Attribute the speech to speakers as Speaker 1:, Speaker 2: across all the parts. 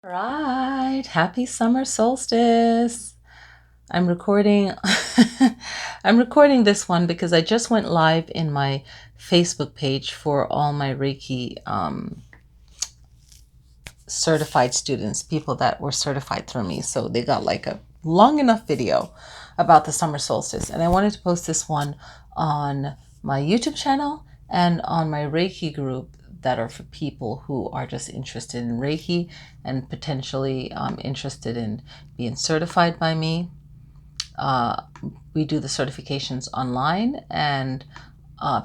Speaker 1: Right. Happy summer solstice. I'm recording I'm recording this one because I just went live in my Facebook page for all my Reiki certified students, people that were certified through me. So they got like a long enough video about the summer solstice. And I wanted to post this one on my YouTube channel and on my Reiki group that are for people who are just interested in Reiki and potentially interested in being certified by me. We do the certifications online, and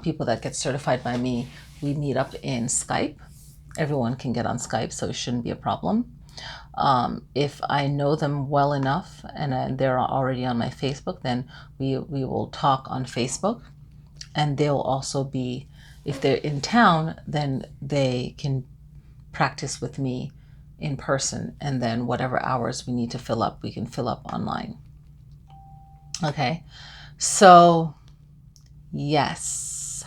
Speaker 1: people that get certified by me, we meet up in Skype. Everyone can get on Skype, so it shouldn't be a problem. If I know them well enough and they're already on my Facebook, then we will talk on Facebook. And they'll also be, if they're in town, then they can practice with me in person. And then whatever hours we need to fill up, we can fill up online. Okay, so yes.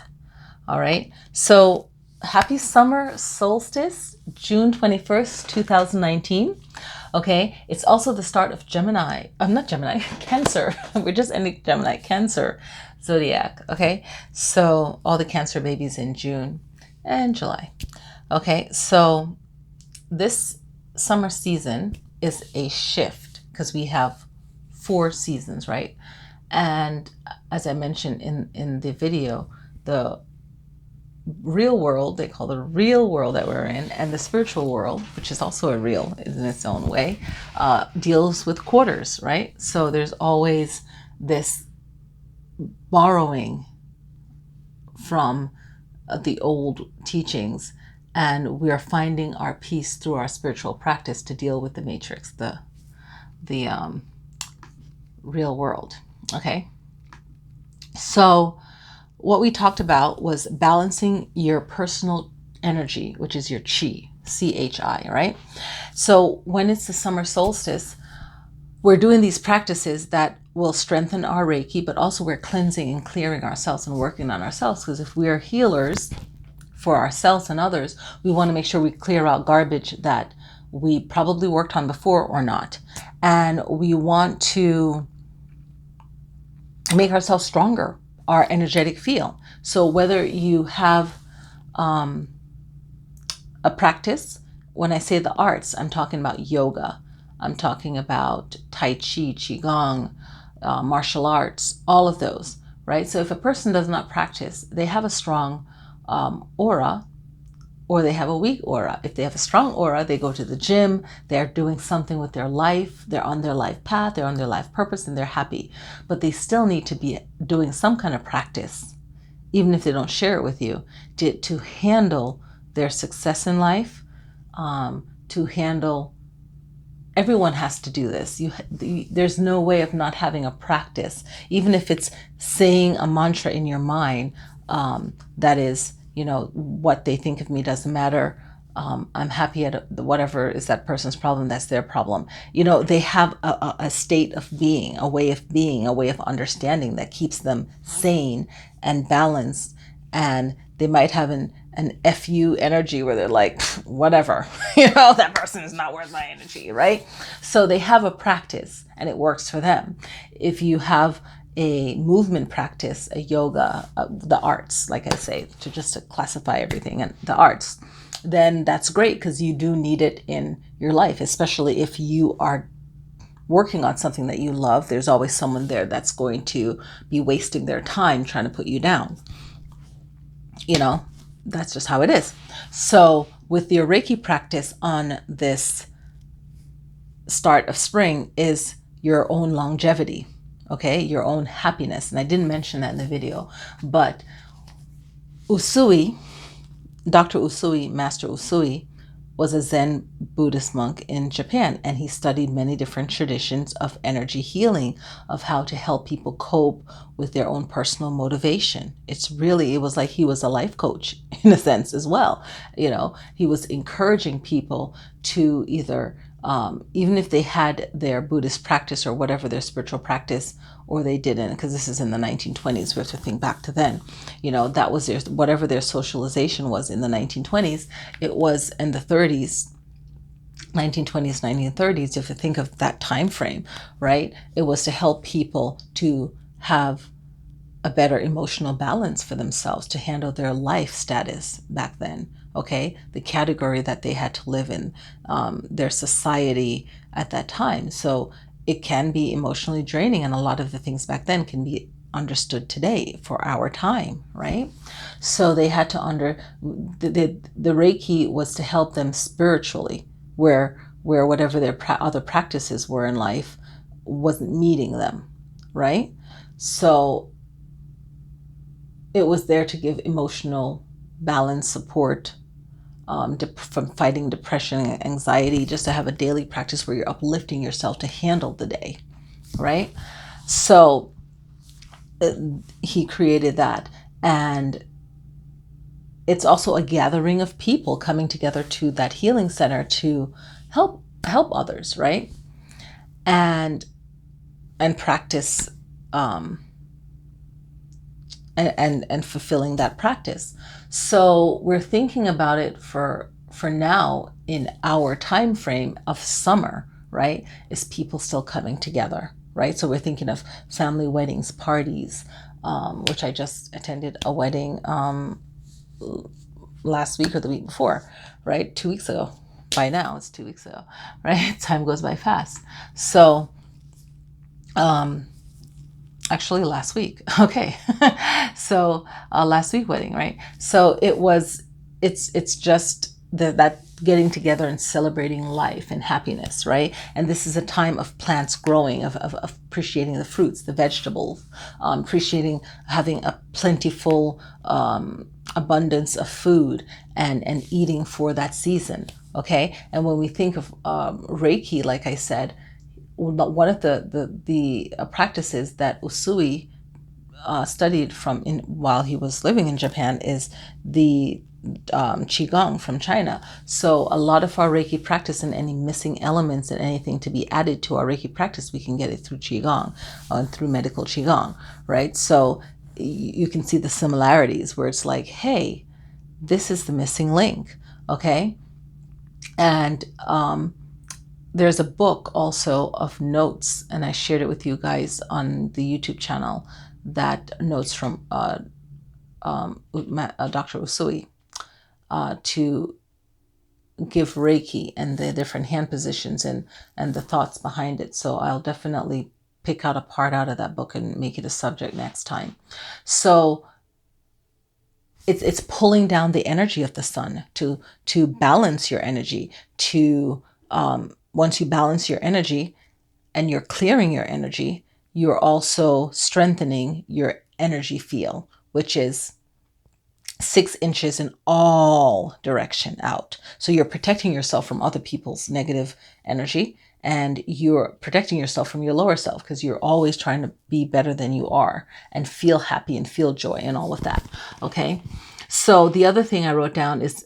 Speaker 1: All right, so happy summer solstice, June 21st, 2019. Okay, it's also the start of Gemini. I'm not Gemini, Cancer. We're just ending Gemini, Cancer zodiac. Okay, so all the Cancer babies in June and July. Okay, so this summer season is a shift because we have 4 seasons, right? And as I mentioned in the video, the real world, they call the real world that we're in, and the spiritual world, which is also a real in its own way, deals with quarters, right? So there's always this borrowing from the old teachings, and we are finding our peace through our spiritual practice to deal with the matrix, the real world. Okay, so what we talked about was balancing your personal energy, which is your chi, chi, right? So when it's the summer solstice, we're doing these practices that will strengthen our Reiki, but also we're cleansing and clearing ourselves and working on ourselves, because if we are healers for ourselves and others, we want to make sure we clear out garbage that we probably worked on before or not. And we want to make ourselves stronger, our energetic field. So whether you have a practice, when I say the arts, I'm talking about yoga, I'm talking about Tai Chi, Qigong, martial arts, all of those, right? So if a person does not practice, they have a strong aura, or they have a weak aura. If they have a strong aura, they go to the gym, they're doing something with their life, they're on their life path, they're on their life purpose, and they're happy. But they still need to be doing some kind of practice, even if they don't share it with you, to handle their success in life, to handle, everyone has to do this. There's no way of not having a practice, even if it's saying a mantra in your mind that is, what they think of me doesn't matter. I'm happy at whatever is that person's problem, that's their problem. They have a state of being, a way of being, a way of understanding that keeps them sane and balanced. And they might have an FU energy where they're like, whatever, that person is not worth my energy, right? So they have a practice and it works for them. If you have a movement practice, a yoga, the arts, like I say, to classify everything, and the arts, then that's great, because you do need it in your life, especially if you are working on something that you love. There's always someone there that's going to be wasting their time trying to put you down. That's just how it is. So with your Reiki practice on this start of spring is your own longevity. Okay, your own happiness. And I didn't mention that in the video, but Usui, Dr. Usui, Master Usui, was a Zen Buddhist monk in Japan, and he studied many different traditions of energy healing, of how to help people cope with their own personal motivation. It was like he was a life coach in a sense as well. He was encouraging people to either even if they had their Buddhist practice or whatever their spiritual practice, or they didn't, because this is in the 1920s, we have to think back to then, that was whatever their socialization was in the 1920s, it was in the 30s, 1920s, 1930s, if you think of that time frame, right? It was to help people to have a better emotional balance for themselves, to handle their life status back then, okay? The category that they had to live in, their society at that time. So it can be emotionally draining, and a lot of the things back then can be understood today for our time, right? So they had to the Reiki was to help them spiritually, where whatever their other practices were in life wasn't meeting them, right? So it was there to give emotional balance, support, from fighting depression and anxiety, just to have a daily practice where you're uplifting yourself to handle the day, right? So he created that. And it's also a gathering of people coming together to that healing center to help others, right? And practice, and fulfilling that practice. So we're thinking about it for now in our time frame of summer, right? Is people still coming together, right? So we're thinking of family weddings, parties, which I just attended a wedding last week or the week before, right? 2 weeks ago. By now it's 2 weeks ago, right? Time goes by fast. So actually last week. Okay. So last week wedding, right? So it's just that getting together and celebrating life and happiness, right? And this is a time of plants growing, of appreciating the fruits, the vegetables, appreciating having a plentiful abundance of food and eating for that season. Okay. And when we think of Reiki, like I said, one of the practices that Usui studied while he was living in Japan is the Qigong from China. So a lot of our Reiki practice and any missing elements and anything to be added to our Reiki practice, we can get it through Qigong, through medical Qigong, right? So you can see the similarities where it's like, hey, this is the missing link, okay? And there's a book also of notes, and I shared it with you guys on the YouTube channel, that notes from Dr. Usui to give Reiki and the different hand positions and the thoughts behind it. So I'll definitely pick out a part out of that book and make it a subject next time. So it's pulling down the energy of the sun to balance your energy, to once you balance your energy and you're clearing your energy, you're also strengthening your energy field, which is 6 inches in all direction out. So you're protecting yourself from other people's negative energy, and you're protecting yourself from your lower self, because you're always trying to be better than you are and feel happy and feel joy and all of that. Okay. So the other thing I wrote down is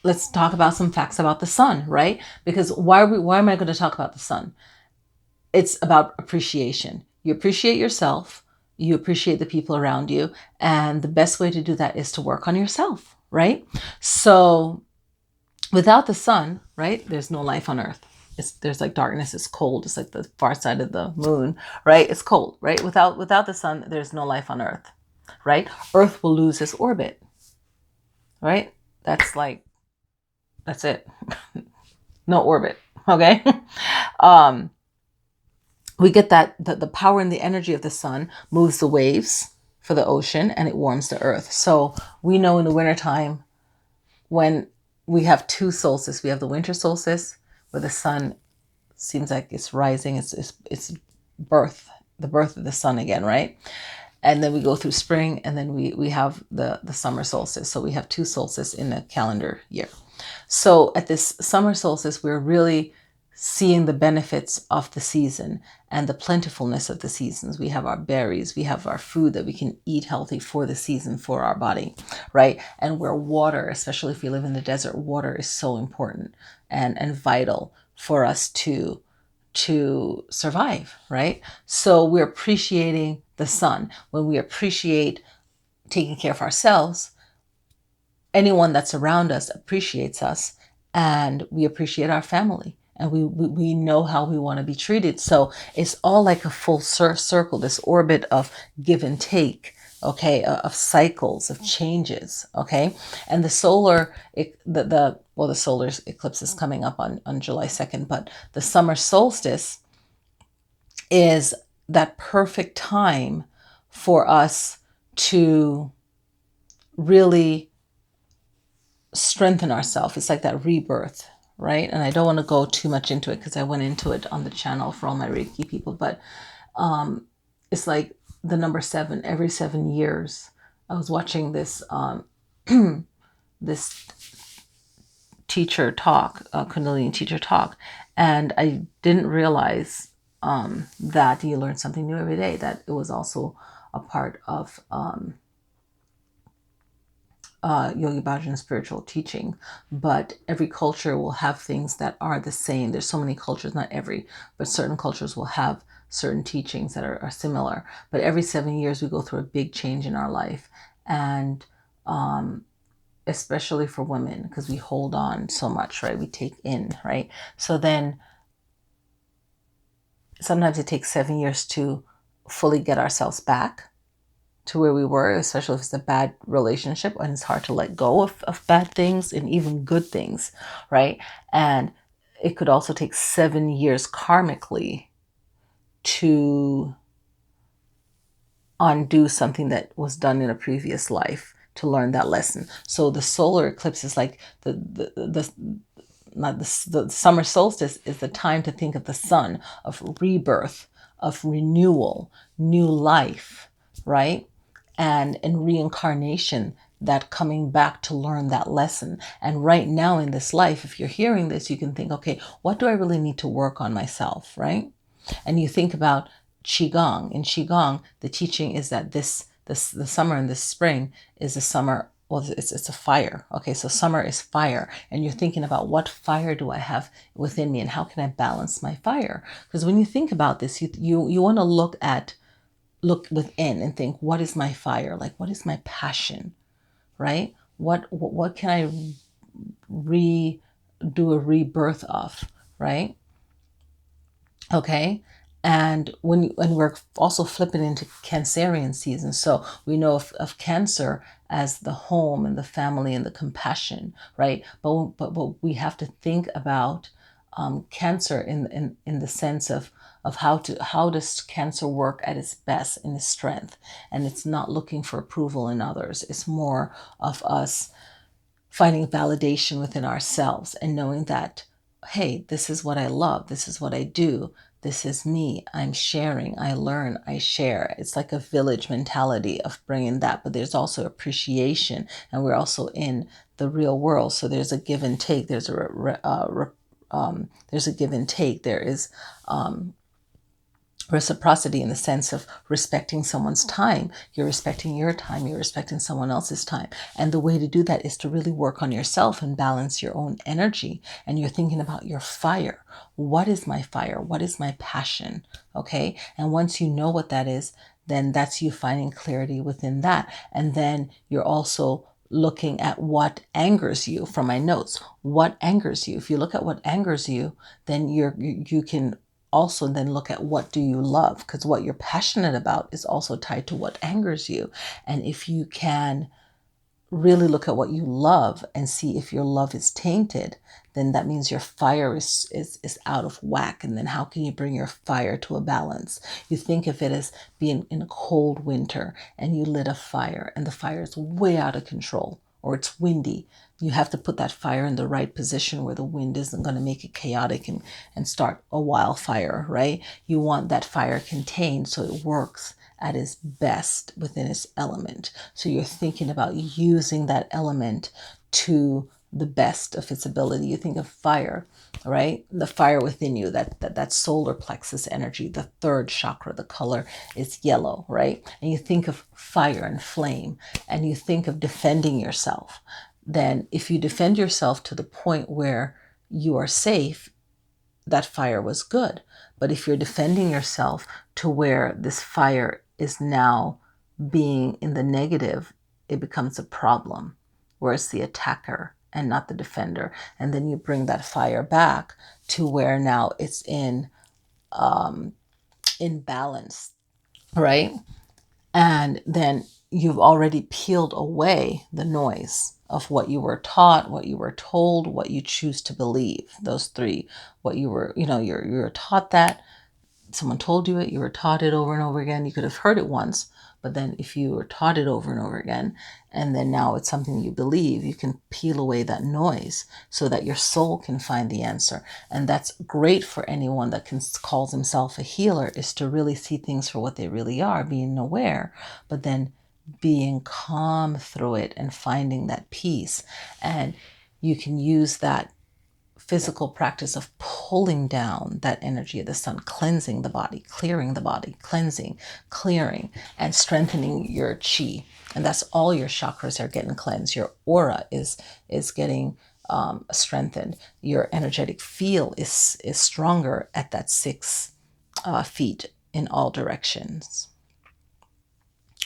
Speaker 1: let's talk about some facts about the sun, right? Because why am I going to talk about the sun? It's about appreciation. You appreciate yourself, you appreciate the people around you, and the best way to do that is to work on yourself, right? So without the sun, right, there's no life on earth. There's like darkness, it's cold, it's like the far side of the moon, right? It's cold, right? Without the sun, there's no life on earth, right? Earth will lose its orbit, right? That's it. No orbit, okay? We get that the power and the energy of the sun moves the waves for the ocean, and it warms the earth. So we know in the wintertime, when we have 2 solstices, we have the winter solstice where the sun seems like it's rising, it's birth, the birth of the sun again, right? And then we go through spring, and then we have the summer solstice. So we have 2 solstices in a calendar year. So at this summer solstice, we're really seeing the benefits of the season and the plentifulness of the seasons. We have our berries, we have our food that we can eat healthy for the season, for our body, right? And where water, especially if we live in the desert, water is so important and vital for us to survive, right? So we're appreciating the sun. When we appreciate taking care of ourselves, anyone that's around us appreciates us, and we appreciate our family, and we know how we want to be treated. So it's all like a full circle, this orbit of give and take, okay, of cycles, of changes, okay. And the solar, the solar eclipse is coming up on July 2nd, but the summer solstice is that perfect time for us to really strengthen ourselves. It's like that rebirth, right? And I don't want to go too much into it because I went into it on the channel for all my Reiki people, but it's like the number 7 every 7 years. I was watching this this teacher talk, Kundalini teacher talk, and I didn't realize that you learn something new every day, that it was also a part of Yogi Bhajan's spiritual teaching. But every culture will have things that are the same. There's so many cultures, not every, but certain cultures will have certain teachings that are similar. But every 7 years we go through a big change in our life, and especially for women, because we hold on so much, right? We take in, right? So then sometimes it takes 7 years to fully get ourselves back to where we were, especially if it's a bad relationship, and it's hard to let go of bad things and even good things, right? And it could also take 7 years karmically to undo something that was done in a previous life, to learn that lesson. So the solar eclipse is like the summer solstice is the time to think of the sun, of rebirth, of renewal, new life, right? And reincarnation, that coming back to learn that lesson. And right now in this life, if you're hearing this, you can think, okay, what do I really need to work on myself, right? And you think about Qigong. In Qigong, the teaching is that the summer and this spring is a summer. Well, it's a fire. Okay, so summer is fire, and you're thinking about what fire do I have within me, and how can I balance my fire? Because when you think about this, you want to look within and think, what is my fire? Like, what is my passion, right? What can I do a rebirth of, right? Okay. And when we're also flipping into Cancerian season, so we know of Cancer as the home and the family and the compassion, right? But we have to think about Cancer in the sense of how does Cancer work at its best, in its strength, and it's not looking for approval in others. It's more of us finding validation within ourselves and knowing that, hey, this is what I love, this is what I do, this is me, I'm sharing, I learn, I share. It's like a village mentality of bringing that, but there's also appreciation, and we're also in the real world, so there's a give and take. There's a give and take. There is reciprocity in the sense of respecting someone's time. You're respecting your time, you're respecting someone else's time. And the way to do that is to really work on yourself and balance your own energy. And you're thinking about your fire. What is my fire? What is my passion? Okay. And once you know what that is, then that's you finding clarity within that. And then you're also looking at what angers you. From my notes, what angers you? If you look at what angers you, then you can also then look at what do you love, because what you're passionate about is also tied to what angers you. And if you can really look at what you love and see if your love is tainted, then that means your fire is out of whack. And then how can you bring your fire to a balance? You think of it as being in a cold winter and you lit a fire and the fire is way out of control, or it's windy. You have to put that fire in the right position where the wind isn't going to make it chaotic and start a wildfire, right? You want that fire contained so it works at its best within its element. So you're thinking about using that element to the best of its ability. You think of fire, right? The fire within you, that solar plexus energy, the third chakra, the color is yellow, right? And you think of fire and flame, and you think of defending yourself. Then if you defend yourself to the point where you are safe, that fire was good. But if you're defending yourself to where this fire is now being in the negative, it becomes a problem. where it's the attacker and not the defender. And then you bring that fire back to where now it's in balance, right? And then you've already peeled away the noise of what you were taught, what you were told, what you choose to believe. Those three, what you were, you're taught that. Someone told you it, you were taught it over and over again. You could have heard it once, but then if you were taught it over and over again, and then now it's something you believe, you can peel away that noise so that your soul can find the answer. And that's great for anyone that calls himself a healer, is to really see things for what they really are, being aware, but then being calm through it and finding that peace. And you can use that physical practice of pulling down that energy of the sun, cleansing the body, clearing the body, cleansing, clearing, and strengthening your chi. And that's all your chakras are getting cleansed. Your aura is getting strengthened. Your energetic field is stronger at that 6 feet in all directions.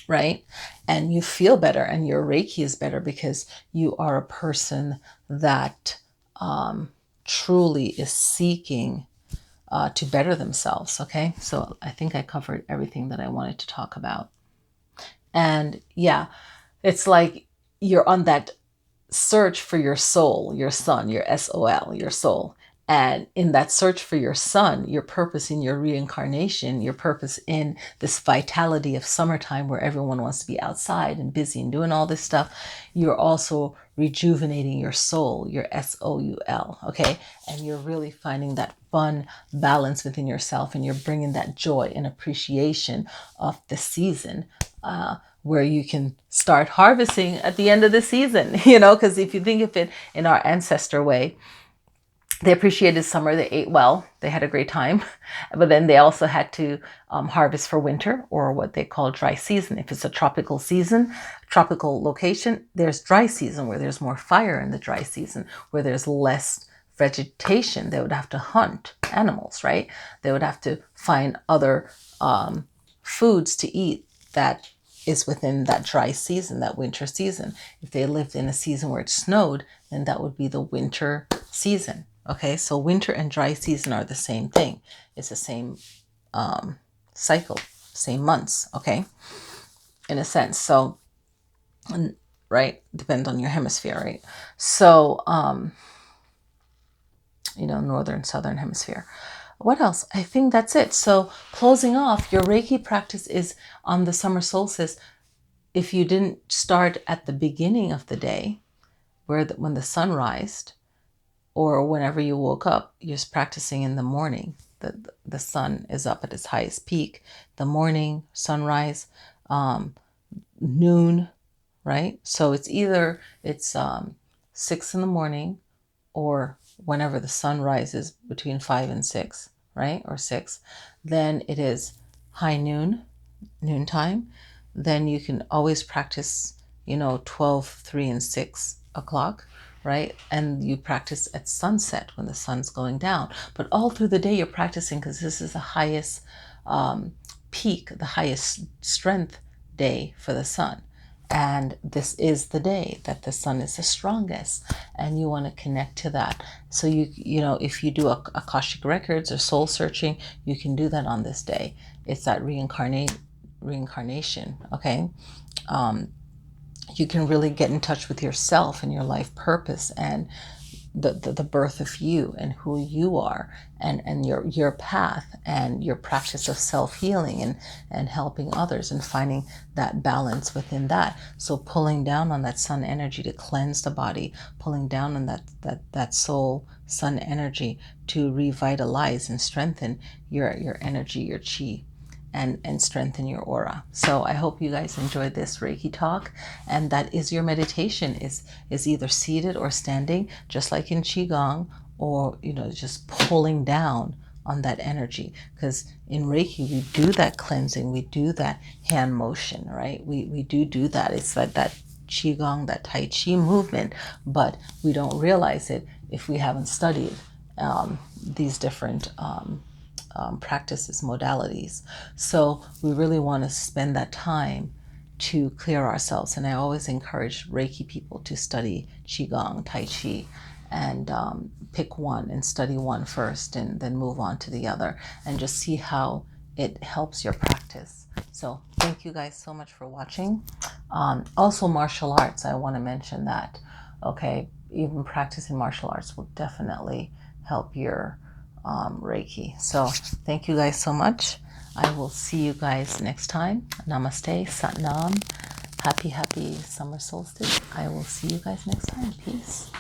Speaker 1: Right? And you feel better, and your Reiki is better because you are a person that truly is seeking to better themselves. Okay, so I think I covered everything that I wanted to talk about. And yeah, it's like you're on that search for your soul, your sun, your SOL, your soul. And in that search for your sun, your purpose in your reincarnation, your purpose in this vitality of summertime where everyone wants to be outside and busy and doing all this stuff, you're also rejuvenating your soul, your SOUL, okay? And you're really finding that fun balance within yourself, and you're bringing that joy and appreciation of the season, where you can start harvesting at the end of the season, because if you think of it in our ancestor way, they appreciated summer, they ate well, they had a great time, but then they also had to harvest for winter, or what they call dry season. If it's a tropical season, tropical location, there's dry season where there's more fire in the dry season, where there's less vegetation. They would have to hunt animals, right? They would have to find other foods to eat that is within that dry season, that winter season. If they lived in a season where it snowed, then that would be the winter season. Okay, so winter and dry season are the same thing. It's the same cycle, same months, okay, in a sense. So, right, depends on your hemisphere, right? So, northern, southern hemisphere. What else? I think that's it. So closing off, your Reiki practice is on the summer solstice. If you didn't start at the beginning of the day, when the sun rised, or whenever you woke up, you're practicing in the morning. The sun is up at its highest peak. The morning, sunrise, noon, right? So it's either 6 in the morning, or whenever the sun rises between 5 and 6, right? Or 6. Then it is high noontime. Then you can always practice, 12, 3, and 6 o'clock, right? And you practice at sunset when the sun's going down. But all through the day you're practicing, because this is the highest peak, the highest strength day for the sun. And this is the day that the sun is the strongest, and you want to connect to that. So if you do Akashic records or soul searching, you can do that on this day. It's that reincarnation, okay? You can really get in touch with yourself and your life purpose, and the birth of you and who you are, and your path and your practice of self-healing and helping others and finding that balance within that. So pulling down on that sun energy to cleanse the body, pulling down on that soul sun energy to revitalize and strengthen your energy, your chi, and strengthen your aura. So I hope you guys enjoyed this Reiki talk, and that is your meditation, is either seated or standing, just like in Qigong, or just pulling down on that energy. Because in Reiki we do that cleansing, we do that hand motion, right? We do that. It's like that Qigong, that Tai Chi movement, but we don't realize it if we haven't studied these different practices, modalities. So we really want to spend that time to clear ourselves. And I always encourage Reiki people to study Qigong, Tai Chi, and pick one and study one first and then move on to the other and just see how it helps your practice. So thank you guys so much for watching. Also martial arts, I want to mention that. Okay, even practicing martial arts will definitely help your Reiki. So thank you guys so much. I will see you guys next time. Namaste, Sat Nam. Happy summer solstice. I will see you guys next time. Peace.